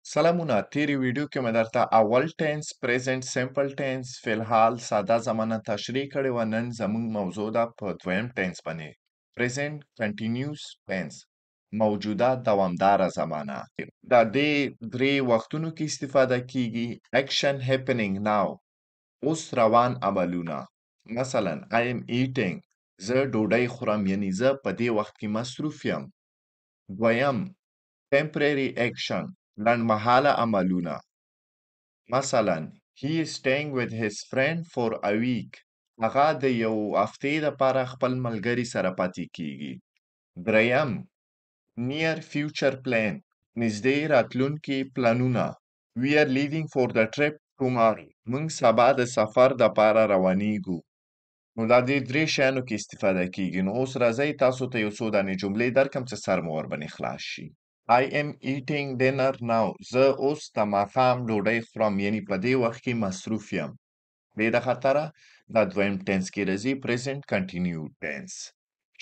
سلامونه تیرې ویډیو کې مې درته اول ټینس پریزنټ سمپل ټینس فی الحال ساده زمانه تشریح کړې وه. نن زموږ موضوع ده په دویم ټینس باندې پریزنټ کنټینیوس ټینس موجوده دوامداره زمانه. د دې درې وختونو کې استفاده کیږي. اکشن هپنینګ ناو اوس روان عملونه، مثلا I am eating زه ډوډۍ خورم، یعنی زه په دې وخت کې مصروف یم. دویم temporary action لنډمهاله عملونه، مثلا he is staying with his friend for a week هغه د یو هفتې لپاره خپل ملګري سره پاتې کیږي. دریم near future plan نږدې راتلونکي پلانونه we are leaving for the trip tomorrow موږ سبا د سفر دپاره روانیږو. نو دا دې درې شیانو کې استفاده کیږي. نو اوس راځئ تاسو ته یو څو دانې جملې درکړم چې سر مو ورباندې خلاص شي. I am eating dinner now زه اوس د ماښام ډوډۍ خورم، یعنی په دې وخت کې مصروف یم. بې د خطره دا دویم ټینس کې راځي present continued tense.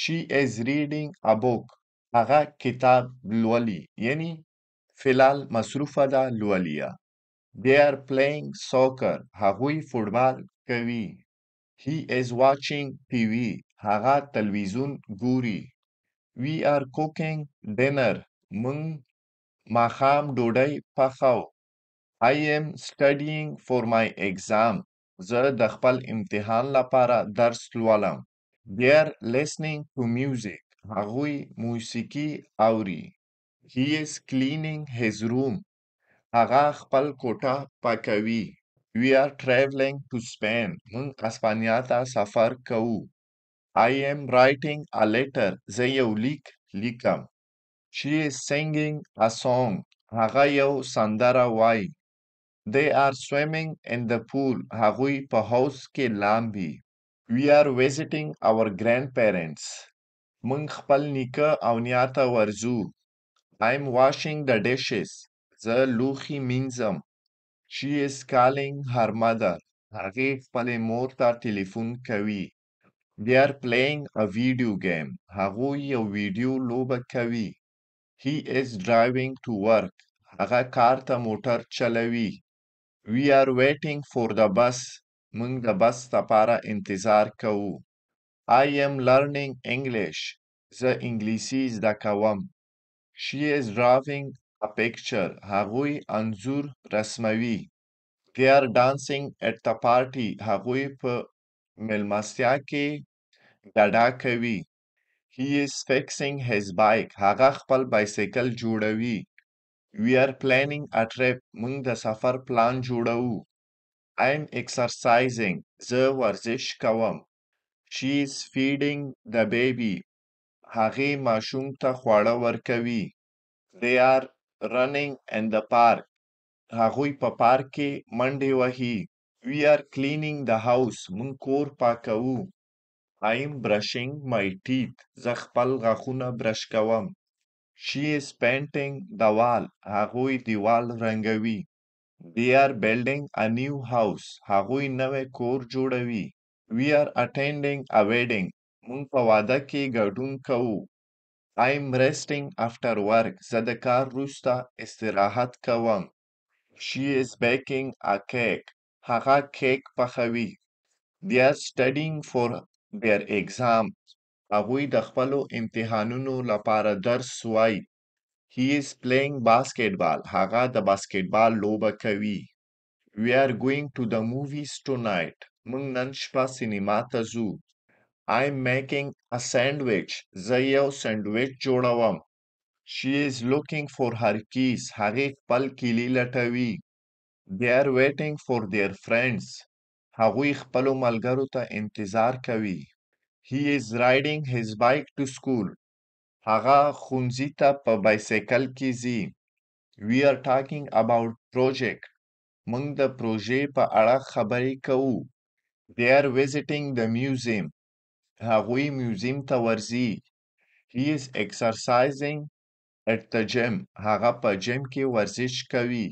She is reading a book هغه کتاب لولي، یعنی فی الحال مصروفه ده لولي. They are playing soccer هغوی فوټبال کوي. He is watching TV هغه تلویزیون ګوري. We are cooking dinner موږ ماښام ډوډۍ پخوو. I am studying for my exam زه د خپل امتحان لپاره درس لولم. They are listening to music هغوی موسیقي اوري. He is cleaning his room هغه خپل کوټه پاکوي. We are traveling to Spain موږ اسپانیا ته سفر کوو. I am writing a letter زه یو لیک لیکم. She is singing a song هغه یو سندره وایي. They are swimming in the pool هغوی په حوض کې لامبي. We are visiting our grandparents موږ خپل نیکه او نیا ته ورځو. I'm washing the dishes زه لوښي مینځم. She is calling her mother هغې خپلې مور ته ټلیفون کوي. They are playing a video game هغوی یو ویډیو لوبه کوي. He is driving to work هغه کار ته موټر چلوي. We are waiting for the bus موږ د بس لپاره انتظار کوو. I am learning English زه انګلیسي زده کوم. She is drawing a picture هغوی انځور رسموي. They are dancing at the party هغوی په میلمستیا کې ګډا کوي. He is fixing his bike هغه خپل بایسکل جوړوي. We are planning a trip موږ د سفر پلان جوړوو. I'm exercising زه ورزش کوم. She is feeding the baby هغې ماشوم ته خواړه ورکوي. They are running in the park هغوی په پارک کې منډې وهي. We are cleaning the house موږ کور پاکوو. I'm brushing my teeth زه خپل غاښونه برش کوم. She is painting the wall هغوی دیوال رنګوي. They are building a new house هغوی نوی کور جوړوي. We are attending a wedding موږ په واده کې ګډون کوو. I'm resting after work زه د کار وروسته استراحت کوم. She is baking a cake هغه کیک پخوي. They are studying for their exam هغوی د خپلو امتحانونو لپاره درس وایي. He is playing basketball هغه د باسکټبال لوبه کوي. We are going to the movies tonight موږ نن شپه سینما ته ځو. I'm making a sandwich زه یو سینډویچ جوړوم. She is looking for her keys هغې خپل کیلي لټوي. They are waiting for their friends هغوی خپلو ملګرو ته انتظار کوي. He is riding his bike to school هغه ښوونځي ته په بایسکل کې ځي. We are talking about project موږ د پروژې په اړه خبرې کوو. They are visiting the museum هغوی میوزیم ته ورځي. He is exercising at the gym هغه په جیم کې ورزش کوي.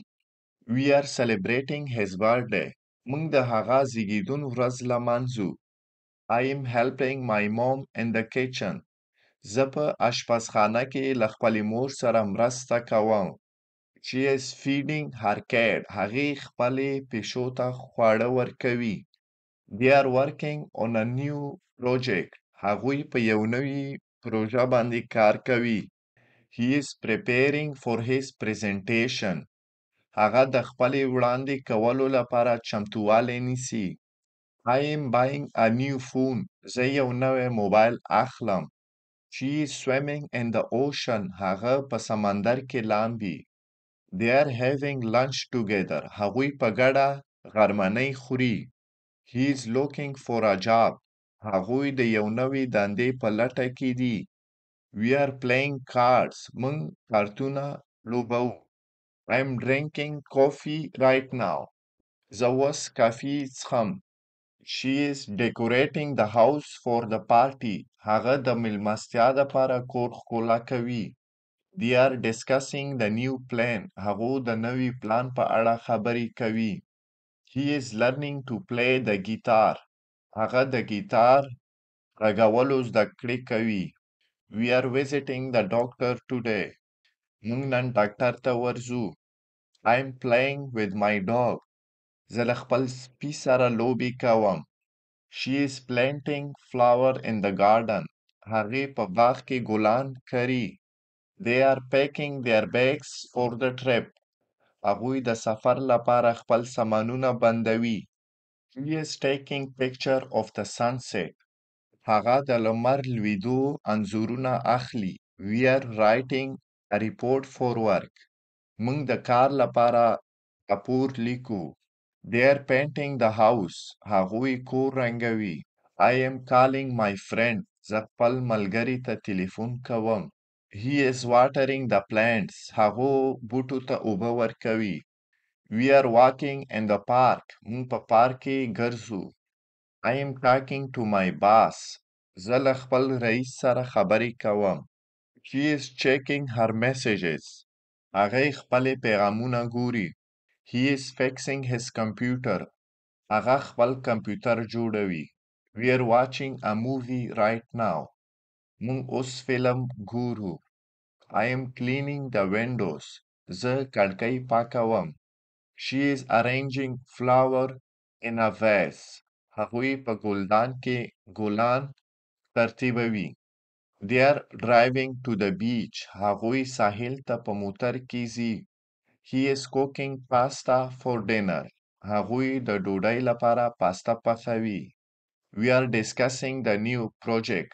We are celebrating his birthday موږ د هغه زیږیدون ورځ لمانځو. I am helping my mom in the kitchen زه په اشپزخانه کې له خپلې مور سره مرسته کوم. She is feeding her cat. هغې خپلې پیشو ته خواړه ورکوي. They are working on a new project. هغوی په یو نوي پروژه باندې کار کوي. He is preparing for his presentation. هغه د خپلې وړاندې کولو لپاره چمتووالی نیسي. I am buying a new phone. زه یو نوی موبایل اخلم. She is swimming in the ocean. هغه په سمندر کې لامبي. They are having lunch together. هغوی په ګډه غرمنۍ خوري. He is looking for a job. هغوی د یو نوي دندې په لټه کې دي. We are playing cards. موږ کارتونه لوبو. I'm drinking coffee right now. زه اوس کافي څښم. She is decorating the house for the party. هغه د میلمستیا دپاره کور ښکلا کوي. They are discussing the new plan. هغو د نوي پلان په اړه خبرې کوي. He is learning to play the guitar. هغه د ګیتار غږولو زده کړې کوي. We are visiting the doctor today. موږ نن ډاکټر ته ورځو. I'm playing with my dog. زه له خپل سپي سره لوبې کوم. She is planting flower in the garden. هغې په باغ کې ګلان کري. They are packing their bags for the trip. هغوی د سفر لپاره خپل سامانونه بندوي. He is taking picture of the sunset. هغه د لمر لوېدو انځورونه اخلي. We are writing a report for work. موږ د کار لپاره راپور لیکو. They are painting the house. هغوی کور رنګوي. I am calling my friend. زه خپل ملګري ته تلیفون کوم. He is watering the plants. هغو بوټو ته اوبه ورکوي. We are walking in the park. موږ په پارک کې ګرځو. I am talking to my boss. زه له خپل رئیس سره خبرې کوم. She is checking her messages. هغې خپلې پیغامونه ګوري. He is fixing his computer. هغه خپل کمپیوټر جوړوي. We are watching a movie right now. موږ اوس فلم ګورو. I am cleaning the windows. زه کړکۍ پاکوم. She is arranging flower in a vase. هغوی په ګلدان کې ګلان ترتیبوي. They are driving to the beach. هغوی ساحل ته په موټر کې ځي. He is cooking pasta for dinner. هغوی د ډوډۍ لپاره پاستا پخوي. We are discussing the new project.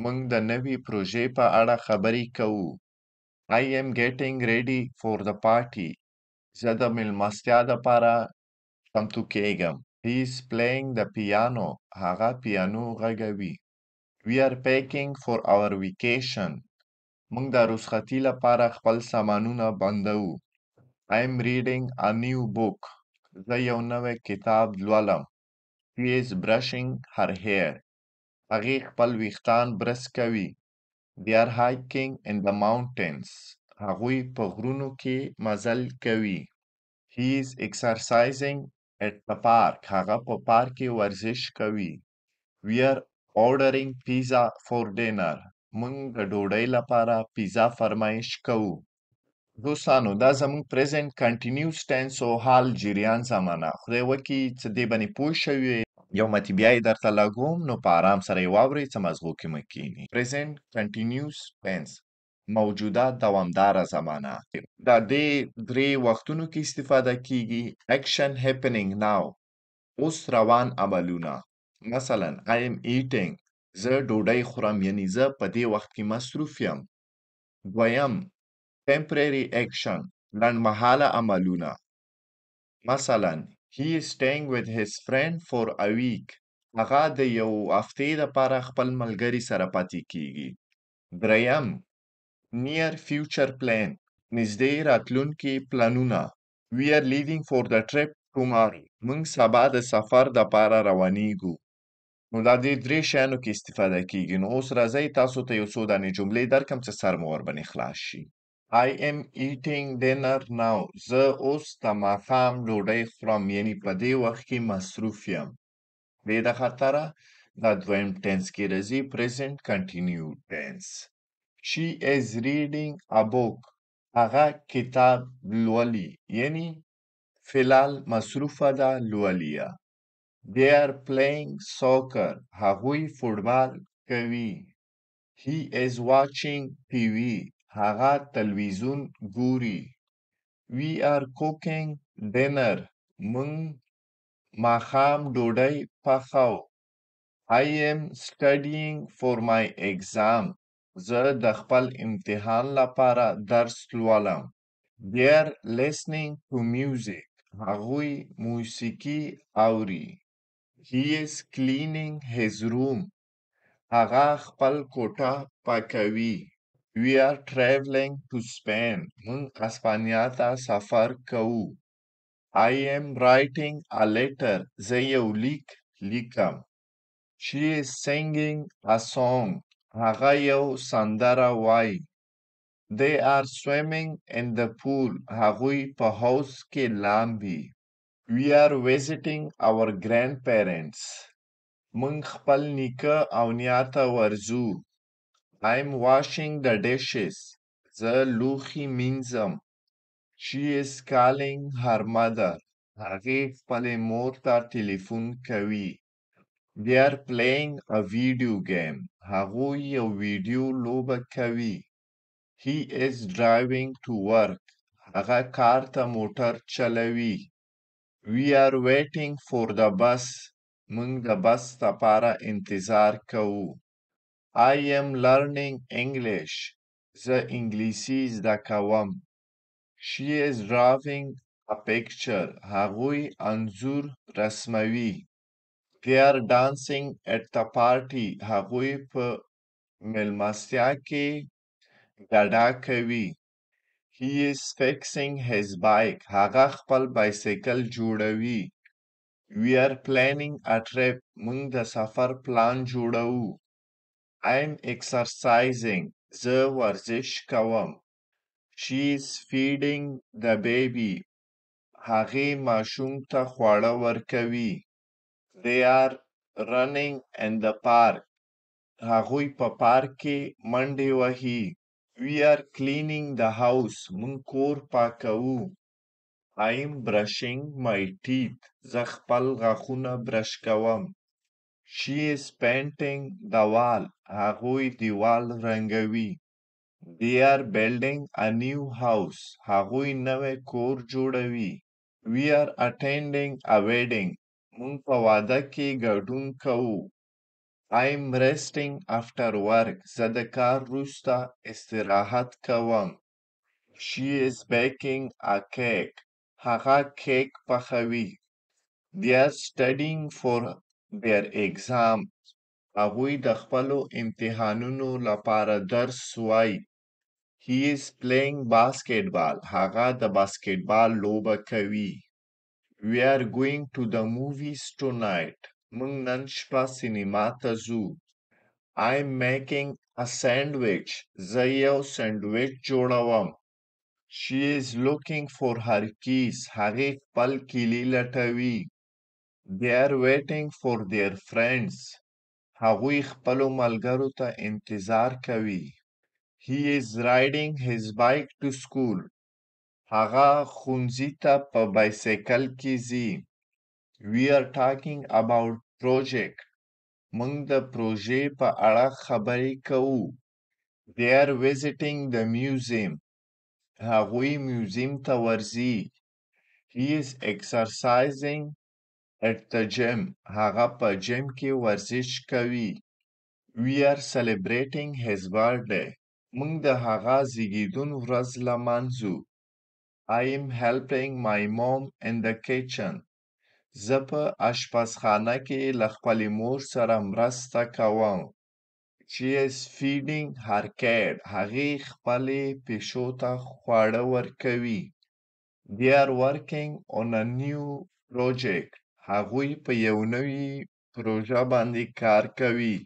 موږ د نوي پروژې په اړه خبرې کوو. I am getting ready for the party. زه د میلمستیا دپاره چمتو کېږم. He is playing the piano. هغه پیانو غږوي. We are packing for our vacation. موږ د رخصتي لپاره خپل سامانونه بندوو. I am reading a new book. زه یو نوی کتاب لولم. She is brushing her hair. هغې خپل ویښتان برس کوي. They are hiking in the mountains. هغوی په غرونو کې مزل کوي. He is exercising at the park. هغه په پارک کې ورزش کوي. We are ordering pizza for dinner. موږ د ډوډۍ لپاره پیزا فرمایش کوو. دوستانو دا زموږ present continuous tense او حال جریان زمانه. خدای وکړي څه دې باندې پوه شوې. یو متي بیا یې درته لګوم نو په ارام سره یې واورئ څه مزغو کې مه کښېني. present continuous tense موجوده دوامداره زمانه. دا دې درې وختونو کې استفاده کیږي. action happening now. اوس روان عملونه. مثلا I am eating. زه ډوډۍ خورم یعنی زه په دې وخت کې مصروف یم. دویم temporary action. لنډمهاله عملونه. مثلا he is staying with his friend for a week. هغه د یو هفتې لپاره خپل ملګري سره پاتې کیږي. دریم near future plan. نږدې راتلونکي پلانونه. We are leaving for the trip tomorrow. موږ سبا د سفر دپاره روانېږو. نو دا دې درې شیانو کې استفاده کیږي. نو اوس راځئ تاسو ته یو څو دانې جملې درکړم چې سر مو ورباندې خلاص شي. I am eating dinner now. زه اوس د ماښام ډوډۍ خورم یعنی په دې وخت کې مصروف یم. بې د خطره دا دویم ټنس کې راځي present continued tense. She is reading a book. هغه کتاب لولي یعنی فعل مصروفه ده لوليه. They are playing soccer. هغوی فوټبال کوي. He is watching TV. هغه تلویزیون ګوري. We are cooking dinner. موږ ماښام ډوډۍ پخو. I am studying for my exam. زه د خپل امتحان لپاره درس لولم. They are listening to music. هغوی موسیقي اوري. He is cleaning his room. هغه خپل کوټه پاکوي. We are traveling to Spain. موږ اسپانیا ته سفر کوو. I am writing a letter. زه یو لیک لیکم. She is singing a song. هغه یو سندره وایي. They are swimming in the pool. هغوی په حوض کې لامبي. We are visiting our grandparents. موږ خپل نیکه او نیا ته ورځو. I'm washing the dishes. زه لوښي مینځم. She is calling her mother. هغې خپلې مور ته ټلیفون کوي. They are playing a video game. هغوی یو ویډیو لوبه کوي. He is driving to work. هغه کار ته موټر چلوي. We are waiting for the bus. موږ د بس لپاره انتظار کوو. I am learning English. زه انګلیسي زده کوم. She is drawing a picture. هغوی انځور رسموي. They are dancing at the party. هغوی په مېلمستیا کې ګډا کوي. He is fixing his bike. هغه خپل بایسکل جوړوي. We are planning a trip. موږ د سفر پلان جوړوو. I'm exercising. زه ورزش کوم. She is feeding the baby. هغې ماشوم ته خواړه ورکوي. They are running in the park. هغوی په پارک کې منډې وهي. We are cleaning the house. موږ کور پاکوو. I'm brushing my teeth. زه خپل غاښونه برش کوم. She is painting the wall. هغوی دیوال رنګوي. They are building a new house. هغوی نوی کور جوړوي. We are attending a wedding. موږ په واده کې ګډون کوو. I'm resting after work. زه د کار وروسته استراحت کوم. She is baking a cake. هغه کیک پخوي. They are studying for their exam. هغوی د خپلو امتحانونو لپاره درس وایي. He is playing basketball. هغه د باسکټبال لوبه کوي. We are going to the movies tonight. موږ نن شپه سینما ته ځو. I'm making a sandwich. زه یو سینډویچ جوړوم. She is looking for her keys. هغې خپل کیلي لټوي. They are waiting for their friends. هغوی خپلو ملګرو ته انتظار کوي. He is riding his bike to school. هغه ښوونځي ته په بایسکل کې ځي. We are talking about project. موږ د پروژې په اړه خبرې کوو. They are visiting the museum. هغوی میوزیم ته ورځي. He is exercising at the gym. هغه په جیم کې ورزش کوي. We are celebrating his birthday. موږ د هغه زیږیدون ورځ لمانځو. I am helping my mom in the kitchen. زه په اشپزخانه کې له خپلې مور سره مرسته کوم. She is feeding her cat. هغې خپلې پیشو ته خواړه ورکوي. They are working on a new project. هغوی په یو نوي پروژه باندې کار کوي.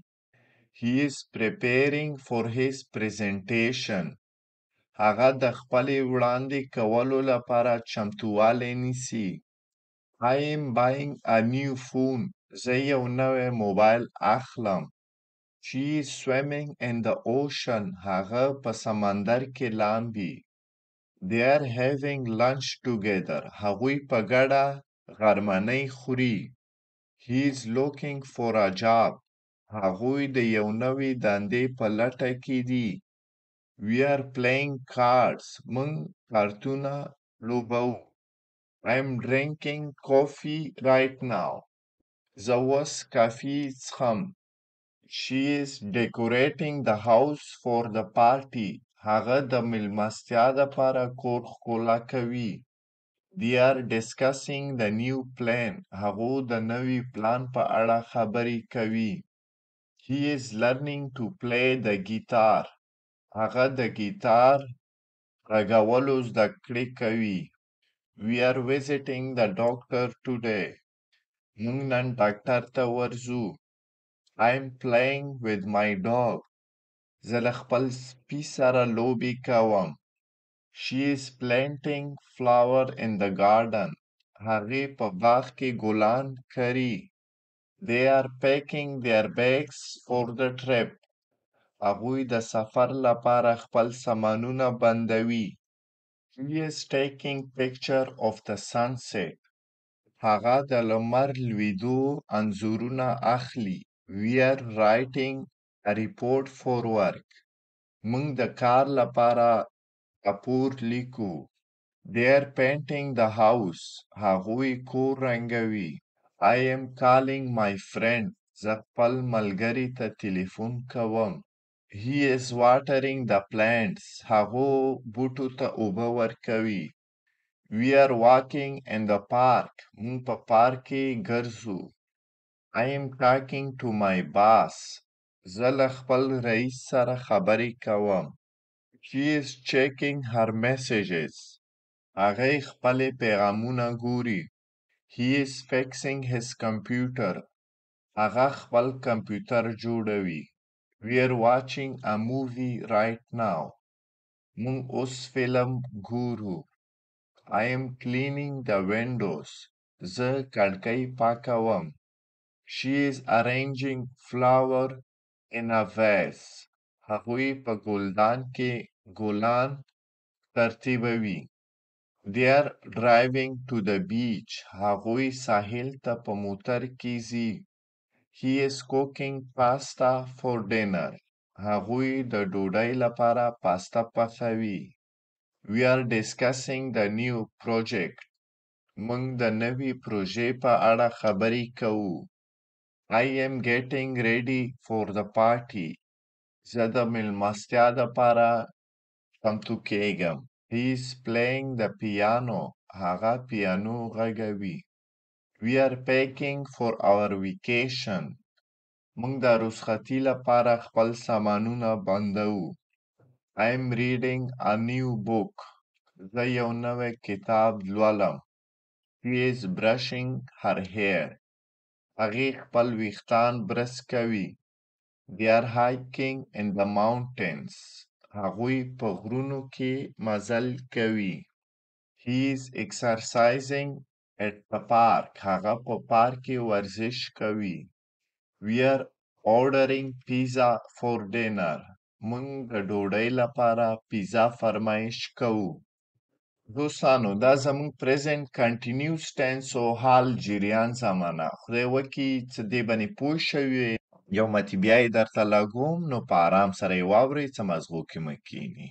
He is preparing for his presentation. هغه د خپلې وړاندې کولو لپاره چمتووالی نیسي. I am buying a new phone. زه یو نوی موبایل اخلم. She is swimming in the ocean. هغه په سمندر کې لامبي. They are having lunch together. هغوی په ګډه غرمنۍ خوري. He is looking for a job. هغوی د یو نوي دندې په لټه کې دي. We are playing cards. موږ کارتونه لوبو. I'm drinking coffee right now. زه اوس کافي څښم. She is decorating the house for the party. هغه د میلمستیا دپاره کور ښکلا کوي. They are discussing the new plan. هغو د نوي پلان په اړه خبرې کوي. He is learning to play the guitar. هغه د ګیتار غږولو زده کړې کوي. We are visiting the doctor today. موږ نن ډاکټر ته ورځو. I'm playing with my dog. زه له خپل سپي سره لوبې کوم. She is planting flower in the garden. هغې په باغ کې ګلان کري. They are packing their bags for the trip. هغوی د سفر لپاره خپل سامانونه بندوي. He is taking picture of the sunset. هغه د لمر لوېدو انځورونه اخلي. We are writing a report for work. موږ د کار لپاره راپور لیکو. They are painting the house. هغوی کور رنګوي. I am calling my friend. زه خپل ملګري ته تلیفون کوم. He is watering the plants. هغو بوټو ته اوبه ورکوي. We are walking in the park. موږ په پارک کې ګرځو. I am talking to my boss. زه له خپل رئیس سره خبرې کوم. She is checking her messages. هغې خپلې پیغامونه ګوري. He is fixing his computer. هغه خپل کمپیوټر جوړوي. We are watching a movie right now. موږ اوس فلم ګورو. I am cleaning the windows. زه کړکۍ پاکوم. She is arranging flower in a vase. هغوی په ګلدان کې ګلان ترتیبوي. They are driving to the beach. هغوی ساحل ته په موټر کې ځي. He is cooking pasta for dinner. هغوی د ډوډۍ لپاره پاستا پخوي. We are discussing the new project. موږ د نوي پروژې په اړه خبرې کوو. I am getting ready for the party. زه د میلمستیا دپاره چمتو کېږم. He is playing the piano. هغه پیانو غږوي. We are packing for our vacation. موږ د رخصتي لپاره خپل سامانونه بندوو. I am reading a new book. زه یو نوی کتاب لولم. She is brushing her hair. هغې خپل ویښتان برس کوي. They are hiking in the mountains. هغوی په غرونو کې مزل کوي. He is exercising at the park. هغه په پارک کې ورزش کوي. We are ordering pizza for dinner. موږ د ډوډۍ لپاره پیزا فرمایش کوو. دوستانو دا زموږ present continuous tense او حال جریان زمانه. خدای وکړي چې دې باندې پوه شوي یو متي بیا یې درته لګوم نو په ارام سره یې واورئ څه مزغو کې مه کښېني.